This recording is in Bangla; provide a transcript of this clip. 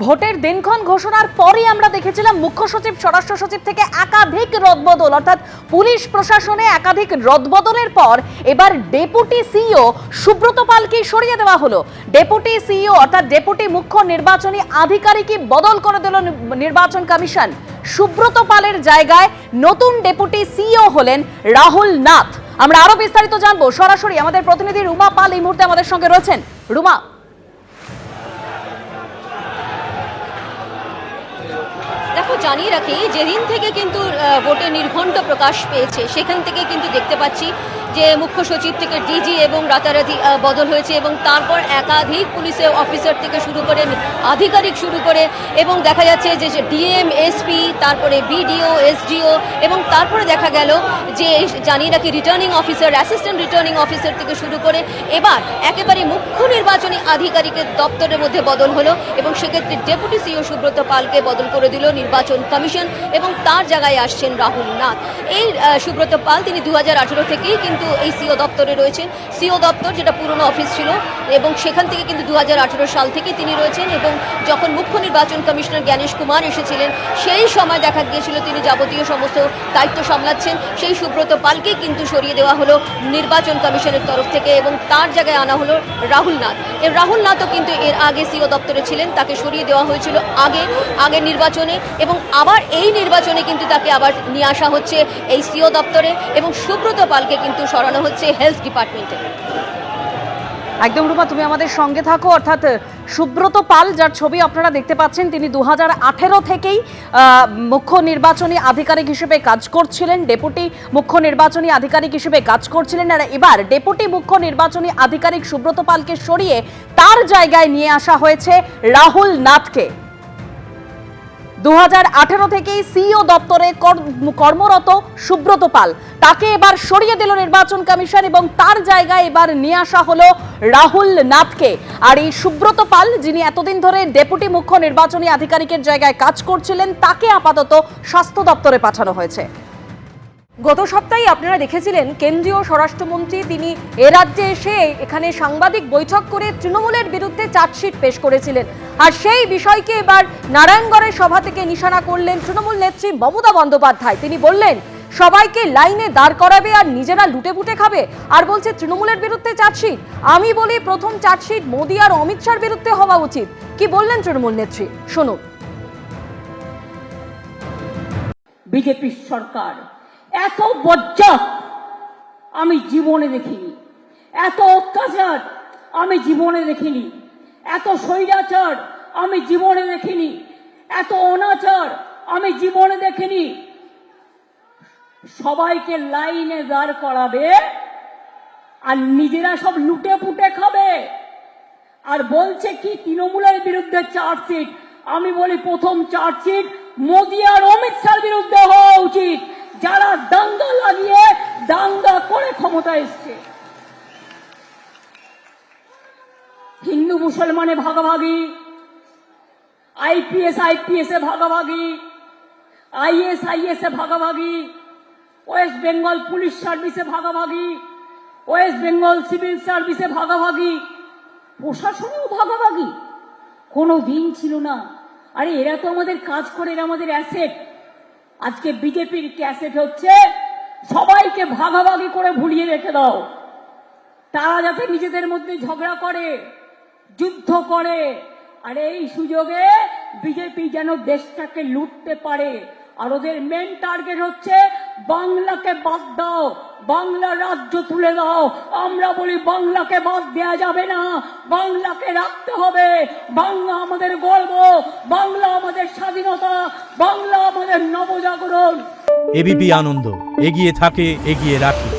ভোটের দিনক্ষণ ঘোষণার পরই আমরা দেখেছিলাম মুখ্য সচিব স্বরাষ্ট্র সচিব থেকে একাধিক রদবদল, অর্থাৎ পুলিশ প্রশাসনে একাধিক রদবদলের পর এবার ডেপুটি সিইও সুব্রত পালকে সরিয়ে দেওয়া হলো। ডেপুটি সিইও অর্থাৎ ডেপুটি মুখ্য নির্বাচনী আধিকারিকই বদল করে দিল নির্বাচন কমিশন। সুব্রত পালের জায়গায় নতুন ডেপুটি সিইও হলেন রাহুল নাথ। আমরা আরো বিস্তারিত জানবো, সরাসরি আমাদের প্রতিনিধি রুমা পাল এই মুহূর্তে আমাদের সঙ্গে রয়েছেন। রুমা, দেখো, জানিয়ে রাখি, যেদিন থেকে কিন্তু ভোটের নির্ঘণ্ট প্রকাশ পেয়েছে সেখান থেকে কিন্তু দেখতে পাচ্ছি যে মুখ্য সচিব থেকে ডিজি এবং রাতারাতি বদল হয়েছে এবং তারপর একাধিক পুলিশের অফিসার থেকে শুরু করে আধিকারিক শুরু করে এবং দেখা যাচ্ছে যে ডিএম, এসপি, তারপরে বিডিও, এসডিও এবং তারপরে দেখা গেল যে জানিয়ে রাখি returning officer, assistant returning officer থেকে শুরু করে এবার একেবারে মুখ্য নির্বাচনী আধিকারিকের দপ্তরের মধ্যে বদল হলো এবং সেক্ষেত্রে ডেপুটি সিইও সুব্রত পালকে বদল করে দিল নির্বাচন কমিশন এবং তার জায়গায় আসছেন রাহুল নাথ। এই সুব্রত পাল তিনি 2018 থেকেই কিন্তু এই সিও দপ্তরে রয়েছেন। সিও দপ্তর যেটা পুরনো অফিস ছিল এবং সেখান থেকে কিন্তু 2018 সাল থেকে তিনি রয়েছেন এবং যখন মুখ্য নির্বাচন কমিশনার জ্ঞানেশ কুমার এসেছিলেন সেই সময় দেখা গিয়েছিল তিনি যাবতীয় সমস্ত দায়িত্ব সামলাচ্ছেন। সেই সুব্রত পালকে কিন্তু সরিয়ে দেওয়া হলো নির্বাচন কমিশনের তরফ থেকে এবং তার জায়গায় আনা হলো রাহুল নাথ। রাহুল নাথও কিন্তু এর আগে সিও দপ্তরে ছিলেন, তাকে সরিয়ে দেওয়া হয়েছিল আগের নির্বাচনে এবং আবার এই নির্বাচনে কিন্তু তাকে আবার নিয়ে আসা হচ্ছে এই সিও দপ্তরে এবং সুব্রত পালকে কিন্তু সরানো হচ্ছে হেলথ ডিপার্টমেন্টে। একদম রুমা, তুমি আমাদের সঙ্গে থাকো। অর্থাৎ সুব্রত পাল, যার ছবি আপনারা দেখতে পাচ্ছেন, তিনি 2018 থেকেই মুখ্য নির্বাচনী আধিকারিক হিসেবে কাজ করছিলেন, ডেপুটি মুখ্য নির্বাচনী আধিকারিক হিসেবে কাজ করছিলেন। আর এবার ডেপুটি মুখ্য নির্বাচনী আধিকারিক সুব্রত পালকে সরিয়ে তার জায়গায় নিয়ে আসা হয়েছে রাহুল নাথকে। 2018 থেকেই সিইও দপ্তরে কর্মরত সুব্রত পাল, তাকে এবার সরিয়ে দিল নির্বাচন কমিশন এবং তার জায়গায় এবার নিয়ে আসা হলো রাহুল নাথকে। আর এই সুব্রত পাল, যিনি এতদিন ধরে ডেপুটি মুখ্য নির্বাচনী আধিকারিকের জায়গায় কাজ করছিলেন, তাকে আপাতত স্বাস্থ্য দপ্তরে পাঠানো হয়েছে। গত সপ্তাহে আপনারা দেখেছিলেন কেন্দ্রীয় স্বরাষ্ট্রমন্ত্রী তিনি এ রাজ্যে এসে এখানে সাংবাদিক বৈঠক করে তৃণমূলের বিরুদ্ধে চার্জশিট পেশ করেছিলেন। আর সেই বিষয়কে এবার নারায়ণগড়ের সভা থেকে নিশানা করলেন তৃণমূল নেত্রী মমতা বন্দ্যোপাধ্যায়। তিনি বললেন সবাইকে লাইনে দাঁড় করাবে আর নিজেরা লুটে খাবে, আর বলছে তৃণমূলের বিরুদ্ধে চার্জশিট। আমি বলি প্রথম চার্জশিট মোদী আর অমিত শাহর বিরুদ্ধে হওয়া উচিত। কি বললেন তৃণমূল নেত্রী, শুনুন। বিজেপির সরকার এত বজ্জাত আমি জীবনে দেখিনি, এত অত্যাচার আমি জীবনে দেখিনি, এত স্বৈরাচার আমি জীবনে দেখিনি, এত অনাচার আমি জীবনে দেখিনি। সবাইকে লাইনে দাঁড় করাবে আর নিজেরা সব লুটে পুটে খাবে। আর বলছে কি তৃণমূলের বিরুদ্ধে চার্জশিট। আমি বলি প্রথম চার্জশিট মোদী আর অমিত শাহর বিরুদ্ধে হওয়া উচিত, যারা দাঙ্গা লাগিয়ে দাঙ্গা করে ক্ষমতা এসছে। হিন্দু মুসলমানে ভাগাভাগি, আইপিএস এ ভাগাভাগি, আইএস এ ভাগাভাগি, ওয়েস্ট বেঙ্গল পুলিশ সার্ভিসে ভাগাভাগি, ওয়েস্ট বেঙ্গল সিভিল সার্ভিসে ভাগাভাগি, প্রশাসনেও ভাগাভাগি। কোনো দিন ছিল না। আরে এরা তো আমাদের কাজ করে, এরা আমাদের অ্যাসেট। আজকে বিজেপির ক্যাসেট হচ্ছে সবাইকে ভাগাভাগি করে ভুলিয়ে রেখে দাও। তারা যাতে নিজেদের মধ্যে ঝগড়া করে, যুদ্ধ করে, আর এই সুযোগে বিজেপি যেন দেশটাকে লুটতে পারে। আর ওদের মেন টার্গেট হচ্ছে বাংলাকে বাদ দাও, বাংলা রাজ্য তুলে দাও। আমরা বলি বাংলাকে বাদ দেয়া যাবে না, বাংলাকে রাখতে হবে। বাংলা আমাদের গর্ব, বাংলা আমাদের স্বাধীনতা, বাংলা আমাদের নবজাগরণ। এবিপি আনন্দ, এগিয়ে থাকে, এগিয়ে রাখে।